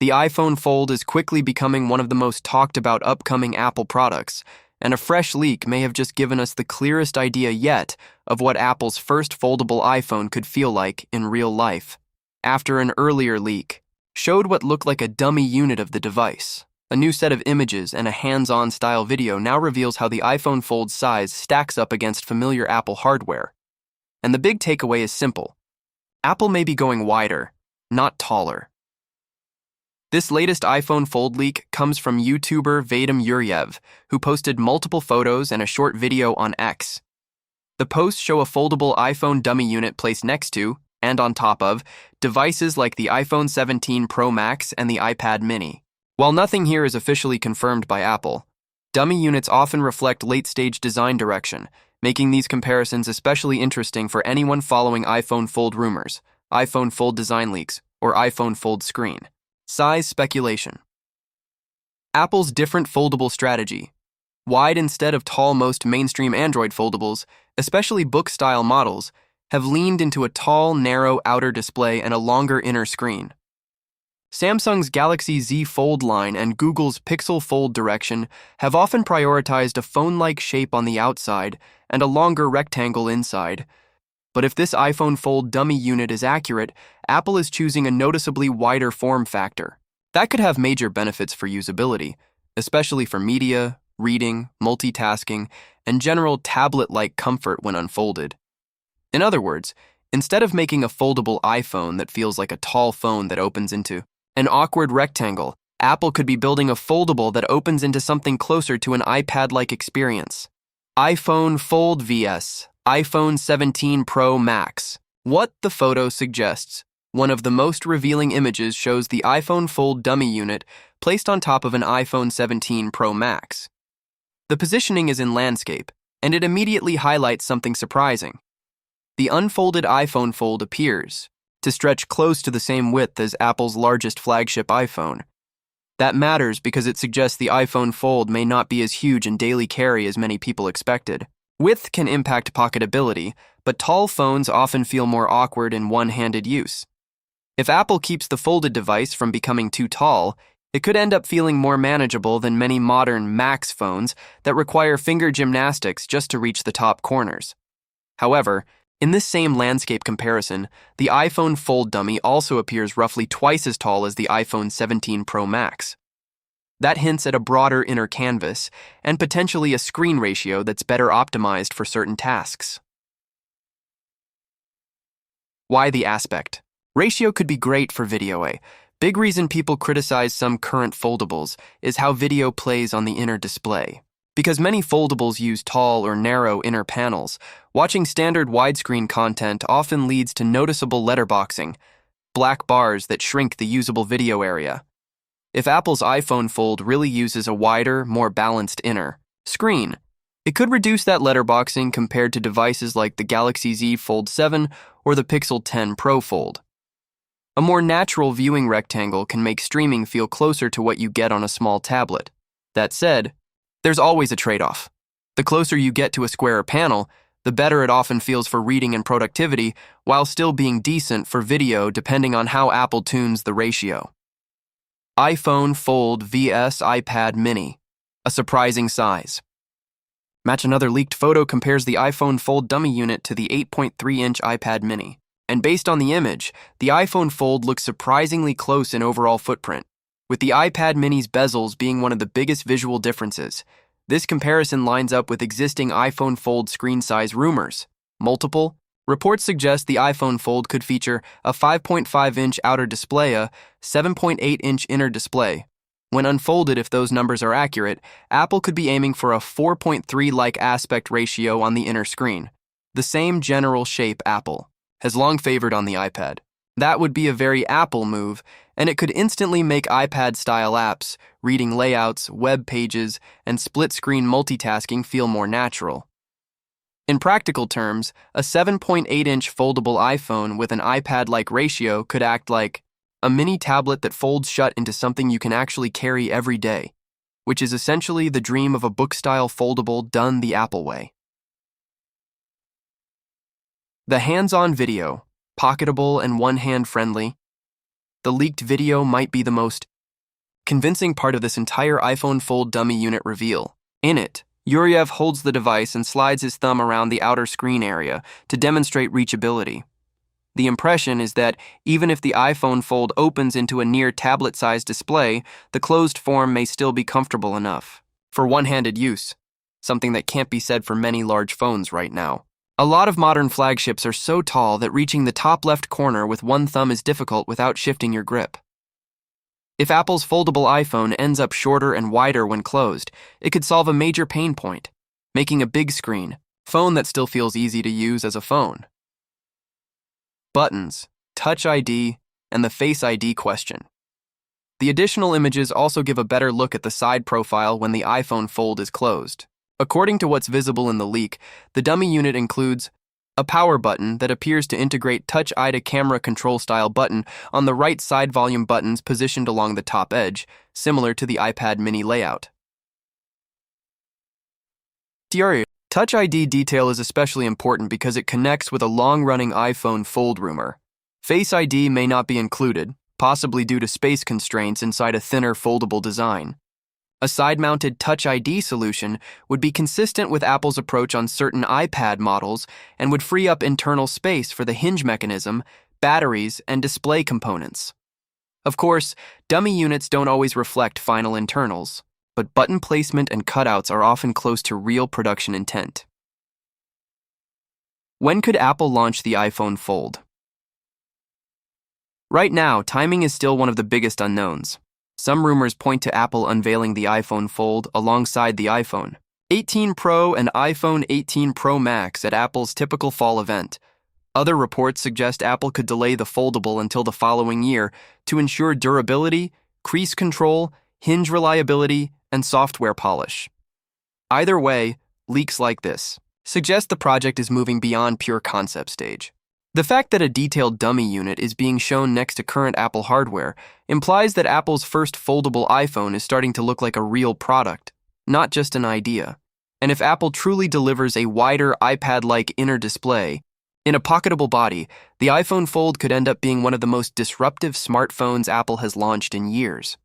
The iPhone Fold is quickly becoming one of the most talked about upcoming Apple products, and a fresh leak may have just given us the clearest idea yet of what Apple's first foldable iPhone could feel like in real life. After an earlier leak showed what looked like a dummy unit of the device, a new set of images and a hands-on style video now reveals how the iPhone Fold's size stacks up against familiar Apple hardware. And the big takeaway is simple. Apple may be going wider, not taller. This latest iPhone Fold leak comes from YouTuber Vadim Yuryev, who posted multiple photos and a short video on X. The posts show a foldable iPhone dummy unit placed next to, and on top of, devices like the iPhone 17 Pro Max and the iPad mini. While nothing here is officially confirmed by Apple, dummy units often reflect late-stage design direction, making these comparisons especially interesting for anyone following iPhone Fold rumors, iPhone Fold design leaks, or iPhone Fold screen. Size speculation. Apple's different foldable strategy. Wide instead of tall. Most mainstream Android foldables, especially book-style models, have leaned into a tall, narrow outer display and a longer inner screen. Samsung's Galaxy Z Fold line and Google's Pixel Fold direction have often prioritized a phone-like shape on the outside and a longer rectangle inside. But if this iPhone Fold dummy unit is accurate, Apple is choosing a noticeably wider form factor. That could have major benefits for usability, especially for media, reading, multitasking, and general tablet-like comfort when unfolded. In other words, instead of making a foldable iPhone that feels like a tall phone that opens into an awkward rectangle, Apple could be building a foldable that opens into something closer to an iPad-like experience. iPhone Fold vs. iPhone 17 Pro Max. What the photo suggests. One of the most revealing images shows the iPhone Fold dummy unit placed on top of an iPhone 17 Pro Max. The positioning is in landscape, and it immediately highlights something surprising. The unfolded iPhone Fold appears to stretch close to the same width as Apple's largest flagship iPhone. That matters because it suggests the iPhone Fold may not be as huge in daily carry as many people expected. Width can impact pocketability, but tall phones often feel more awkward in one-handed use. If Apple keeps the folded device from becoming too tall, it could end up feeling more manageable than many modern Max phones that require finger gymnastics just to reach the top corners. However, in this same landscape comparison, the iPhone Fold dummy also appears roughly twice as tall as the iPhone 17 Pro Max. That hints at a broader inner canvas and potentially a screen ratio that's better optimized for certain tasks. Why the aspect ratio could be great for video. A big reason people criticize some current foldables is how video plays on the inner display. Because many foldables use tall or narrow inner panels, watching standard widescreen content often leads to noticeable letterboxing, black bars that shrink the usable video area. If Apple's iPhone Fold really uses a wider, more balanced inner screen, it could reduce that letterboxing compared to devices like the Galaxy Z Fold 7 or the Pixel 10 Pro Fold. A more natural viewing rectangle can make streaming feel closer to what you get on a small tablet. That said, there's always a trade-off. The closer you get to a squarer panel, the better it often feels for reading and productivity, while still being decent for video depending on how Apple tunes the ratio. iPhone Fold vs. iPad mini. A surprising size. Match another leaked photo compares the iPhone Fold dummy unit to the 8.3-inch iPad mini. And based on the image, the iPhone Fold looks surprisingly close in overall footprint, with the iPad mini's bezels being one of the biggest visual differences. This comparison lines up with existing iPhone Fold screen size rumors. Multiple reports suggest the iPhone Fold could feature a 5.5-inch outer display, a 7.8-inch inner display. When unfolded, if those numbers are accurate, Apple could be aiming for a 4.3-like aspect ratio on the inner screen, the same general shape Apple has long favored on the iPad. That would be a very Apple move, and it could instantly make iPad-style apps, reading layouts, web pages, and split-screen multitasking feel more natural. In practical terms, a 7.8-inch foldable iPhone with an iPad-like ratio could act like a mini tablet that folds shut into something you can actually carry every day, which is essentially the dream of a book-style foldable done the Apple way. The hands-on video, pocketable and one-hand friendly. The leaked video might be the most convincing part of this entire iPhone Fold dummy unit reveal. In it, Yuriev holds the device and slides his thumb around the outer screen area to demonstrate reachability. The impression is that even if the iPhone Fold opens into a near tablet-sized display, the closed form may still be comfortable enough for one-handed use, something that can't be said for many large phones right now. A lot of modern flagships are so tall that reaching the top left corner with one thumb is difficult without shifting your grip. If Apple's foldable iPhone ends up shorter and wider when closed, it could solve a major pain point, making a big screen phone that still feels easy to use as a phone. Buttons, Touch ID, and the Face ID question. The additional images also give a better look at the side profile when the iPhone Fold is closed. According to what's visible in the leak, the dummy unit includes a power button that appears to integrate Touch ID camera control style button on the right side, volume buttons positioned along the top edge, similar to the iPad mini layout. Touch ID detail is especially important because it connects with a long-running iPhone Fold rumor. Face ID may not be included, possibly due to space constraints inside a thinner foldable design. A side-mounted Touch ID solution would be consistent with Apple's approach on certain iPad models and would free up internal space for the hinge mechanism, batteries, and display components. Of course, dummy units don't always reflect final internals, but button placement and cutouts are often close to real production intent. When could Apple launch the iPhone Fold? Right now, timing is still one of the biggest unknowns. Some rumors point to Apple unveiling the iPhone Fold alongside the iPhone 18 Pro and iPhone 18 Pro Max at Apple's typical fall event. Other reports suggest Apple could delay the foldable until the following year to ensure durability, crease control, hinge reliability, and software polish. Either way, leaks like this suggest the project is moving beyond pure concept stage. The fact that a detailed dummy unit is being shown next to current Apple hardware implies that Apple's first foldable iPhone is starting to look like a real product, not just an idea. And if Apple truly delivers a wider iPad-like inner display in a pocketable body, the iPhone Fold could end up being one of the most disruptive smartphones Apple has launched in years.